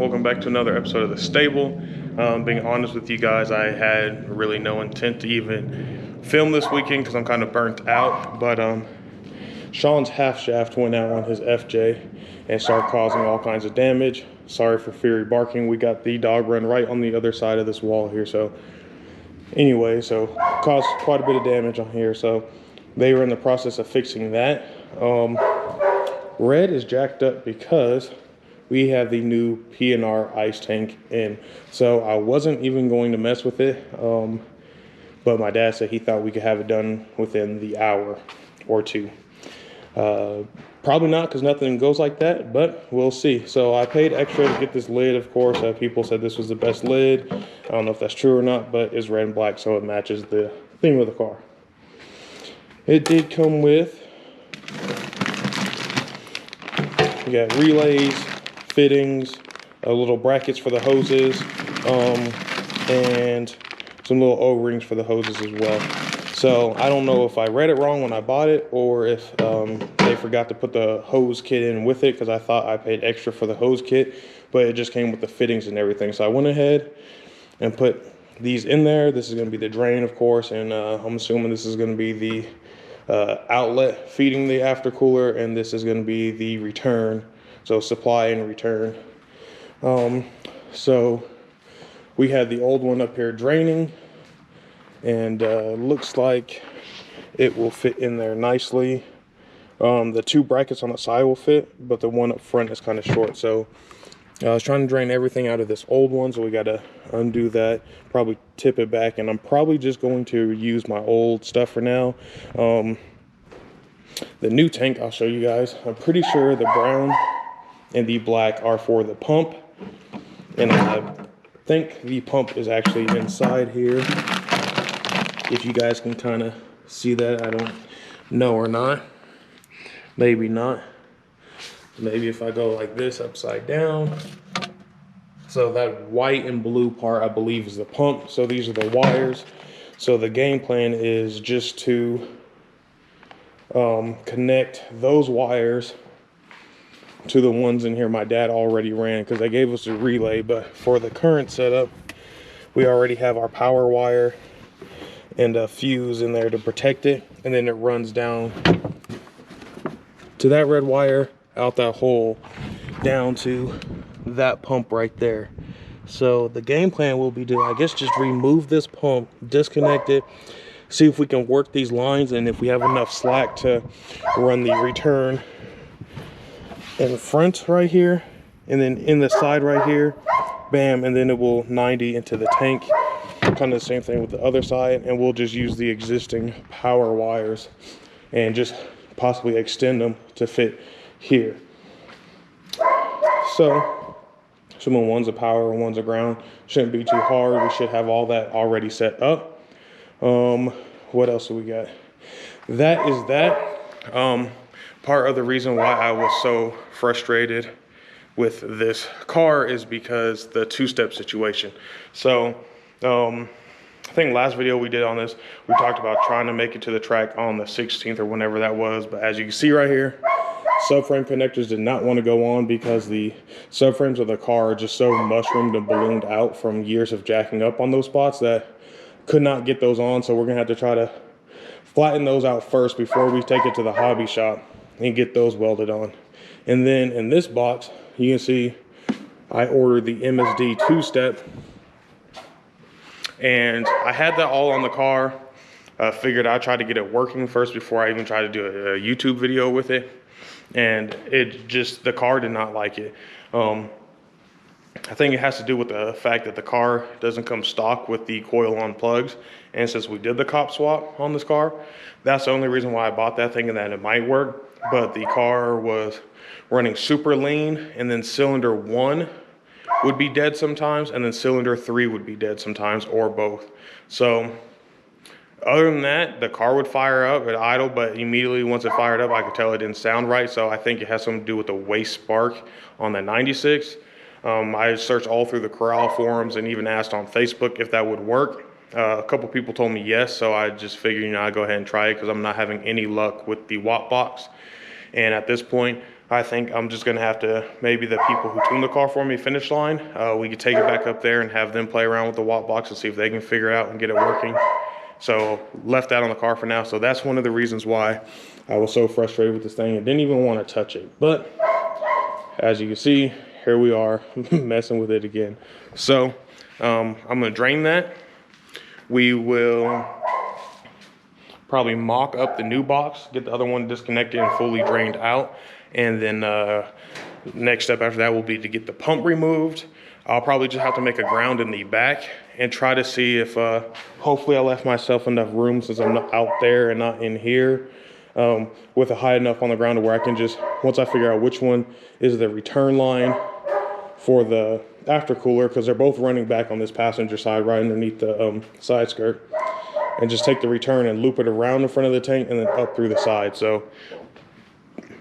Welcome back to another episode of The Stable. Being honest with you guys, I had really no intent to even film this weekend because I'm kind of burnt out. But Sean's half shaft went out on his FJ and started causing all kinds of damage. Sorry for Fury barking. We got the dog run right on the other side of this wall here. So anyway, so caused quite a bit of damage on here. So they were in the process of fixing that. Red is jacked up because we have the new PNR ice tank in. So I wasn't even going to mess with it. But my dad said he thought we could have it done within the hour or two. Probably not, because nothing goes like that, but we'll see. So I paid extra to get this lid, of course. People said this was the best lid. I don't know if that's true or not, but it's red and black, so it matches the theme of the car. It did come with, we got relays, fittings, little brackets for the hoses, and some little O-rings for the hoses as well. So I don't know if I read it wrong when I bought it, or if they forgot to put the hose kit in with it, because I thought I paid extra for the hose kit, but it just came with the fittings and everything. So I went ahead and put these in there. This is going to be the drain, of course, and I'm assuming this is going to be the outlet feeding the aftercooler, and this is going to be the return, so supply and return. So we had the old one up here draining, and looks like it will fit in there nicely. The two brackets on the side will fit, but the one up front is kind of short. So I was trying to drain everything out of this old one, so we got to undo that, probably tip it back, and I'm probably just going to use my old stuff for now. The new tank, I'll show you guys. I'm pretty sure the brown and the black are for the pump, and I think the pump is actually inside here. If you guys can kind of see that, I don't know or not. Maybe not. Maybe if I go like this upside down. So that white and blue part, I believe, is the pump. So these are the wires. So the game plan is just to connect those wires to the ones in here my dad already ran, because they gave us a relay. But for the current setup, we already have our power wire and a fuse in there to protect it, and then it runs down to that red wire, out that hole, down to that pump right there. So the game plan will be to, I guess, just remove this pump, disconnect it, see if we can work these lines, and if we have enough slack to run the return in front right here, and then in the side right here, bam, and then it will 90 into the tank. Kind of the same thing with the other side, and we'll just use the existing power wires and just possibly extend them to fit here. So assuming one's a power and one's a ground, shouldn't be too hard. We should have all that already set up. What else do we got? That is that. Part of the reason why I was so frustrated with this car is because the two-step situation. So I think last video we did on this, we talked about trying to make it to the track on the 16th or whenever that was. But as you can see right here, subframe connectors did not want to go on because the subframes of the car are just so mushroomed and ballooned out from years of jacking up on those spots that could not get those on. So we're gonna have to try to flatten those out first before we take it to the hobby shop and get those welded on. And then in this box, you can see I ordered the MSD two-step, and I had that all on the car. Figured I'd try to get it working first before I even try to do a YouTube video with it. And it just, the car did not like it. I think it has to do with the fact that the car doesn't come stock with the coil-on plugs. And since we did the cop swap on this car, that's the only reason why I bought that, thinking that it might work. But the car was running super lean, and then cylinder 1 would be dead sometimes, and then cylinder 3 would be dead sometimes, or both. So other than that, the car would fire up at idle, but immediately once it fired up, I could tell it didn't sound right. So I think it has something to do with the waste spark on the 96. I searched all through the Corral forums and even asked on Facebook if that would work. A couple people told me yes, so I just figured, I'd go ahead and try it because I'm not having any luck with the watt box. And at this point, I think I'm just gonna have to, maybe the people who tune the car for me, Finish Line, we could take it back up there and have them play around with the watt box and see if they can figure it out and get it working. So left that on the car for now. So that's one of the reasons why I was so frustrated with this thing and didn't even want to touch it. But as you can see, here we are messing with it again. So I'm gonna drain that. We will probably mock up the new box, get the other one disconnected and fully drained out. And then next step after that will be to get the pump removed. I'll probably just have to make a ground in the back and try to see if, hopefully I left myself enough room since I'm not out there and not in here, with a high enough on the ground to where I can just, once I figure out which one is the return line for the aftercooler, because they're both running back on this passenger side right underneath the side skirt, and just take the return and loop it around in front of the tank and then up through the side. So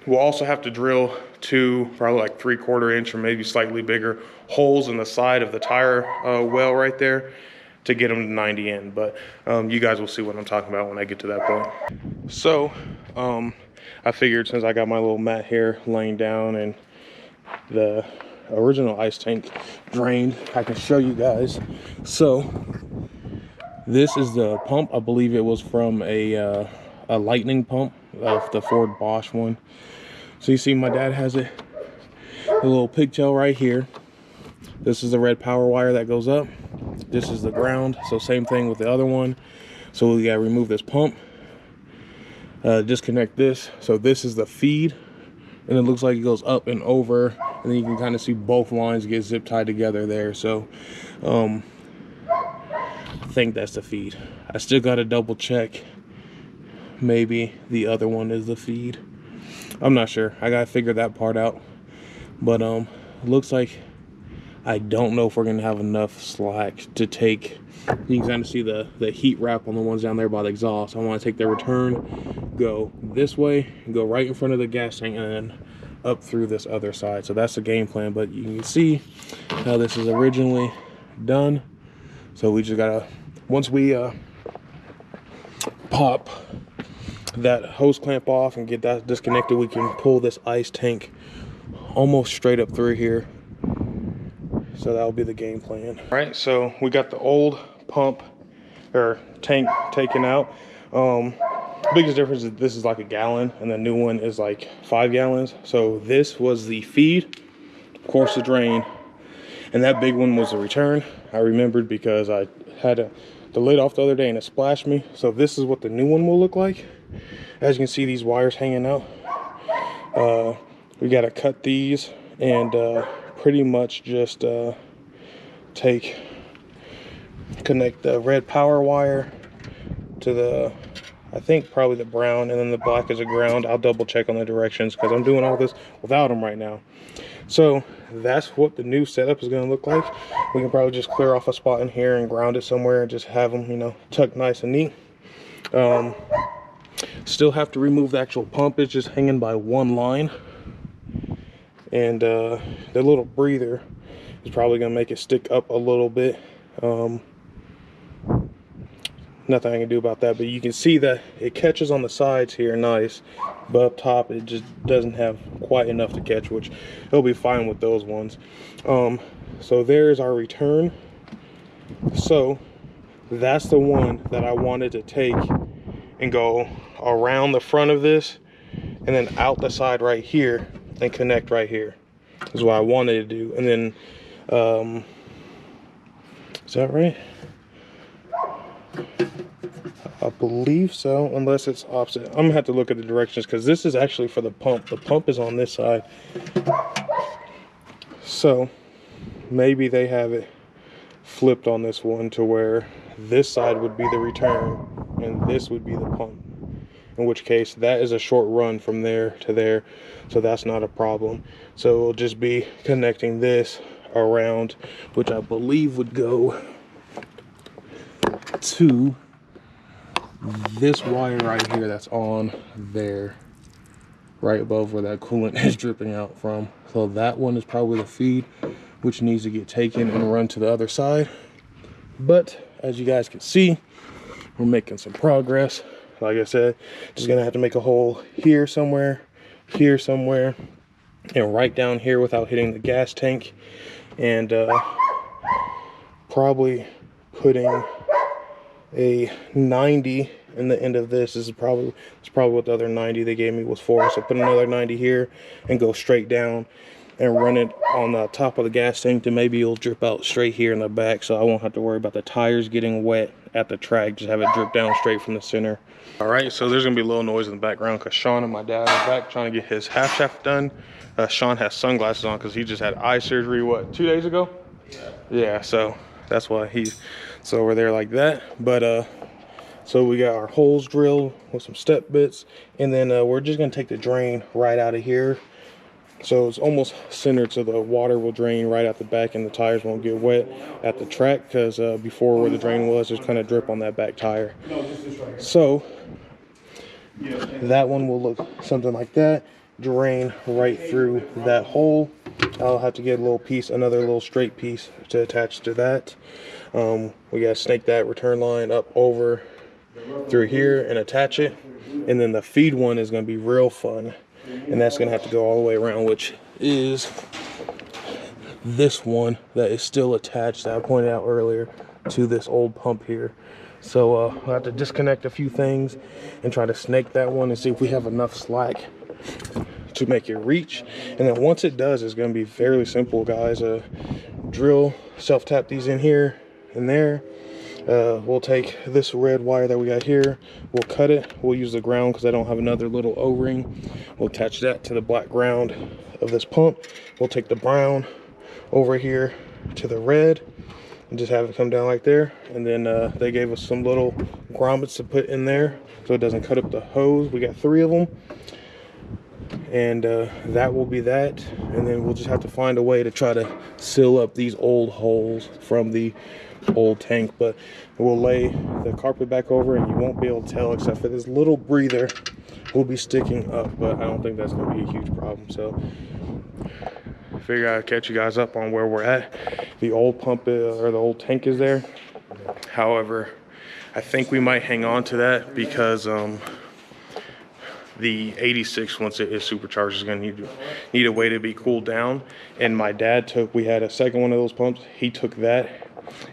we'll also have to drill 2 probably like 3/4 inch or maybe slightly bigger holes in the side of the tire well right there to get them to 90 in. But you guys will see what I'm talking about when I get to that point. So I figured since I got my little mat here laying down and the original ice tank drained, I can show you guys. So this is the pump. I believe it was from a lightning pump, the Ford Bosch one. So you see my dad has it, a little pigtail right here. This is the red power wire that goes up. This is the ground. So same thing with the other one. So we gotta remove this pump, disconnect this. So this is the feed, and it looks like it goes up and over, and then you can kind of see both lines get zip tied together there. So I think that's the feed. I still gotta double check. Maybe the other one is the feed. I'm not sure. I gotta figure that part out. But it looks like, I don't know if we're gonna have enough slack to take. You can kind of see the heat wrap on the ones down there by the exhaust. I want to take their return, go this way, and go right in front of the gas tank, and then up through this other side. So that's the game plan. But you can see how this is originally done. So we just gotta, once we pop that hose clamp off and get that disconnected, we can pull this ice tank almost straight up through here. So that'll be the game plan. All right, so we got the old pump or tank taken out. Biggest difference is this is like a gallon and the new one is like 5 gallons. So this was the feed, of course the drain, and that big one was the return. I remembered because I had the lid off the other day and it splashed me. So this is what the new one will look like. As you can see, these wires hanging out. We got to cut these and pretty much just connect the red power wire to the, I think probably the brown, and then the black is a ground. I'll double check on the directions because I'm doing all this without them right now. So that's what the new setup is going to look like. We can probably just clear off a spot in here and ground it somewhere and just have them, you know, tucked nice and neat. Still have to remove the actual pump. It's just hanging by one line, and the little breather is probably going to make it stick up a little bit. Nothing I can do about that, but you can see that it catches on the sides here nice, but up top it just doesn't have quite enough to catch, which it'll be fine with those ones. So there's our return. So that's the one that I wanted to take and go around the front of this and then out the side right here and connect right here. Is what I wanted to do. And then is that right? I believe so, unless it's opposite. I'm gonna have to look at the directions because this is actually for the pump. The pump is on this side. So maybe they have it flipped on this one to where this side would be the return and this would be the pump. In which case that is a short run from there to there, so that's not a problem. So we'll just be connecting this around, which I believe would go to this wire right here that's on there, right above where that coolant is dripping out from. So that one is probably the feed, which needs to get taken and run to the other side. But as you guys can see, we're making some progress. Like I said, just gonna have to make a hole here somewhere, and right down here without hitting the gas tank, and probably putting a 90 in the end of this. It's probably what the other 90 they gave me was for. So put another 90 here and go straight down and run it on the top of the gas tank, to maybe it'll drip out straight here in the back, so I won't have to worry about the tires getting wet at the track. Just have it drip down straight from the center. All right, so there's gonna be a little noise in the background because Sean and my dad are back trying to get his half shaft done. Sean has sunglasses on because he just had eye surgery, what, 2 days ago? Yeah, so that's why he's over there like that. But so we got our holes drilled with some step bits, and then we're just gonna take the drain right out of here, so it's almost centered so the water will drain right out the back and the tires won't get wet at the track, because before where the drain was, there's kind of drip on that back tire. So that one will look something like that, drain right through that hole. I'll have to get a little piece, another little straight piece to attach to that. We gotta snake that return line up over through here and attach it, and then the feed one is going to be real fun, and that's going to have to go all the way around, which is this one that is still attached that I pointed out earlier to this old pump here. So I'll have to disconnect a few things and try to snake that one and see if we have enough slack to make it reach. And then once it does, it's going to be fairly simple, guys. Drill, self-tap these in here and there. We'll take this red wire that we got here, we'll cut it, we'll use the ground because I don't have another little O-ring. We'll attach that to the black ground of this pump. We'll take the brown over here to the red and just have it come down like there. And then they gave us some little grommets to put in there so it doesn't cut up the hose. We got 3 of them, and that will be that. And then we'll just have to find a way to try to seal up these old holes from the old tank. But we'll lay the carpet back over and you won't be able to tell, except for this little breather will be sticking up, but I don't think that's going to be a huge problem. So figure I'd catch you guys up on where we're at. The old pump or the old tank is there. However, I think we might hang on to that because the 86, once it is supercharged, is going to need a way to be cooled down. And my dad we had a second one of those pumps. He took that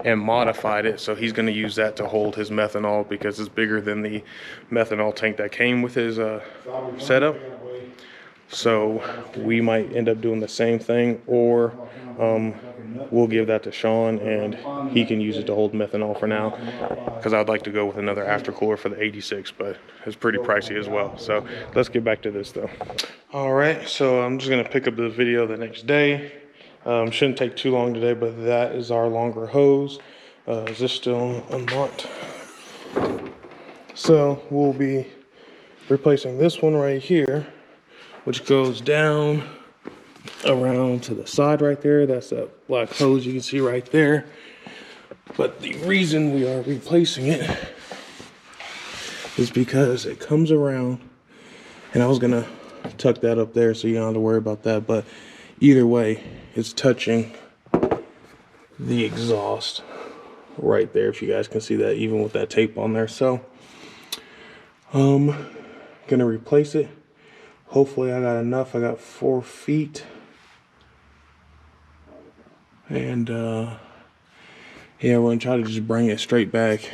and modified it, so he's going to use that to hold his methanol because it's bigger than the methanol tank that came with his setup. So we might end up doing the same thing, or we'll give that to Sean and he can use it to hold methanol for now, because I'd like to go with another aftercooler for the 86, but it's pretty pricey as well. So let's get back to this though. All right, so I'm just gonna pick up the video the next day. Shouldn't take too long today, but that is our longer hose. Is this still unlocked? So we'll be replacing this one right here, which goes down around to the side right there. That's that black hose you can see right there. But the reason we are replacing it is because it comes around, and I was gonna tuck that up there so you don't have to worry about that, but either way, it's touching the exhaust right there, if you guys can see that, even with that tape on there. So gonna replace it. Hopefully I got enough. I got 4 feet, and yeah, we're gonna try to just bring it straight back,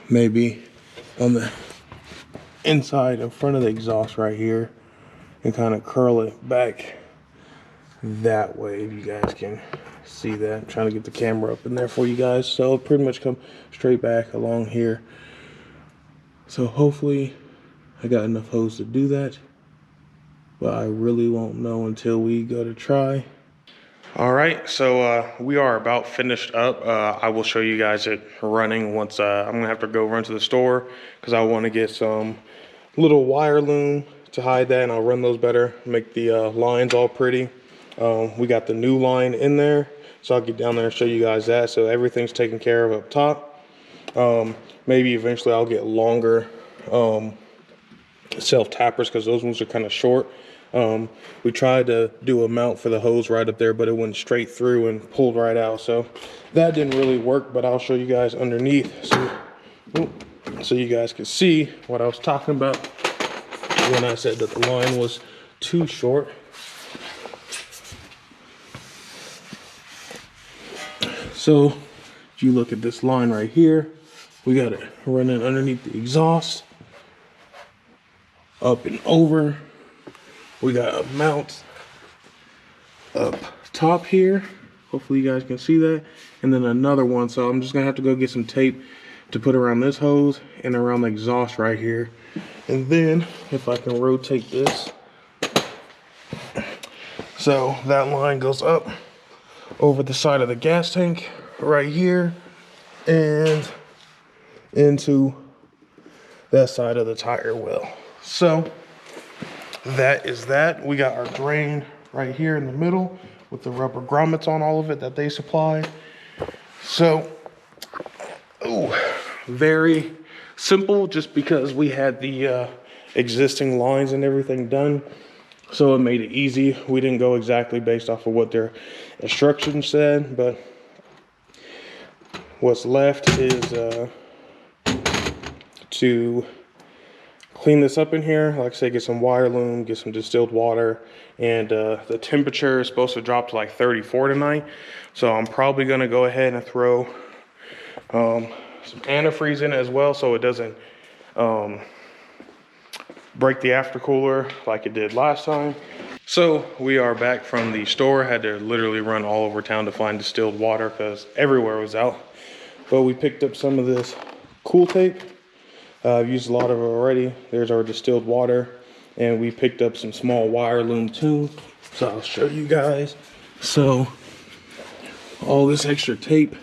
maybe on the inside in front of the exhaust right here, and kind of curl it back that way, if you guys can see that. I'm trying to get the camera up in there for you guys. So it'll pretty much come straight back along here. So hopefully I got enough hose to do that, but I really won't know until we go to try. All right, so we are about finished up. I will show you guys it running once I'm gonna have to go run to the store because I want to get some little wire loom to hide that, and I'll run those better, make the lines all pretty. We got the new line in there, so I'll get down there and show you guys that. So everything's taken care of up top. Maybe eventually I'll get longer self tappers because those ones are kind of short. We tried to do a mount for the hose right up there, but it went straight through and pulled right out, so that didn't really work. But I'll show you guys underneath so you guys can see what I was talking about when I said that the line was too short. So if you look at this line right here, we got it running underneath the exhaust, up and over. We got a mount up top here. Hopefully you guys can see that. And then another one. So I'm just gonna have to go get some tape to put around this hose and around the exhaust right here. And then if I can rotate this, so that line goes up over the side of the gas tank right here and into that side of the tire well. So that is that. We got our drain right here in the middle with the rubber grommets on all of it that they supply. So, very simple, just because we had the existing lines and everything done. So it made it easy. We didn't go exactly based off of what their instructions said, but what's left is to clean this up in here. Like I say, get some wire loom, get some distilled water, and the temperature is supposed to drop to like 34 tonight. So I'm probably gonna go ahead and throw some antifreeze in as well, so it doesn't break the aftercooler like it did last time. So we are back from the store. Had to literally run all over town to find distilled water because everywhere was out. But we picked up some of this cool tape. I've used a lot of it already. There's our distilled water. And we picked up some small wire loom too. So I'll show you guys. So all this extra tape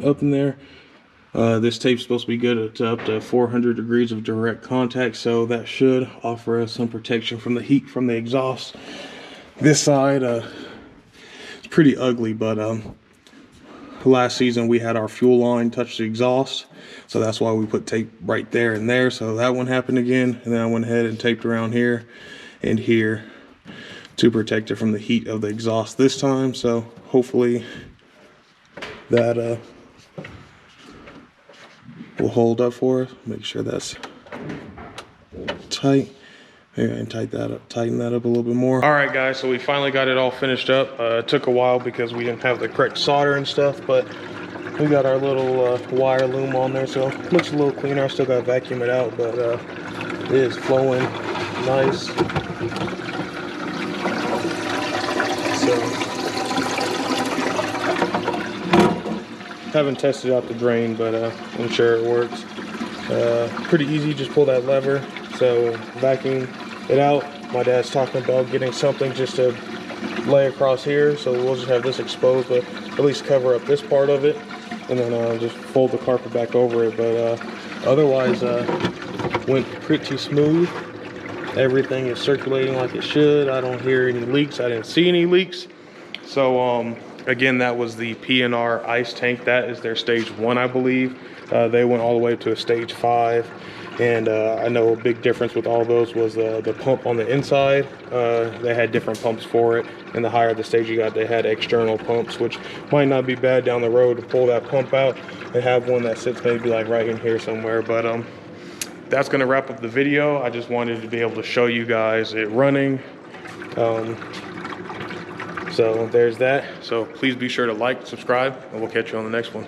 up in there. This tape's supposed to be good at up to 400 degrees of direct contact, so that should offer us some protection from the heat from the exhaust. This side, it's pretty ugly, but last season we had our fuel line touch the exhaust, so that's why we put tape right there and there. So that one happened again, and then I went ahead and taped around here and here to protect it from the heat of the exhaust this time. So hopefully that will hold up for us. Make sure that's tight. Maybe I can tighten that up a little bit more. All right, guys, so we finally got it all finished up. It took a while because we didn't have the correct solder and stuff, but we got our little wire loom on there, so it looks a little cleaner. I still got to vacuum it out, but it is flowing nice. So haven't tested out the drain, but I'm sure it works. Pretty easy, just pull that lever. So vacuum it out. My dad's talking about getting something just to lay across here, so we'll just have this exposed, but at least cover up this part of it, and then just fold the carpet back over it. But otherwise went pretty smooth. Everything is circulating like it should. I don't hear any leaks. I didn't see any leaks. So again, that was the PNR ice tank. That is their stage 1, I believe. They went all the way to a stage 5. And I know a big difference with all those was the pump on the inside. They had different pumps for it. And the higher the stage you got, they had external pumps, which might not be bad down the road to pull that pump out and have one that sits maybe like right in here somewhere. But that's gonna wrap up the video. I just wanted to be able to show you guys it running. So there's that. So please be sure to like, subscribe, and we'll catch you on the next one.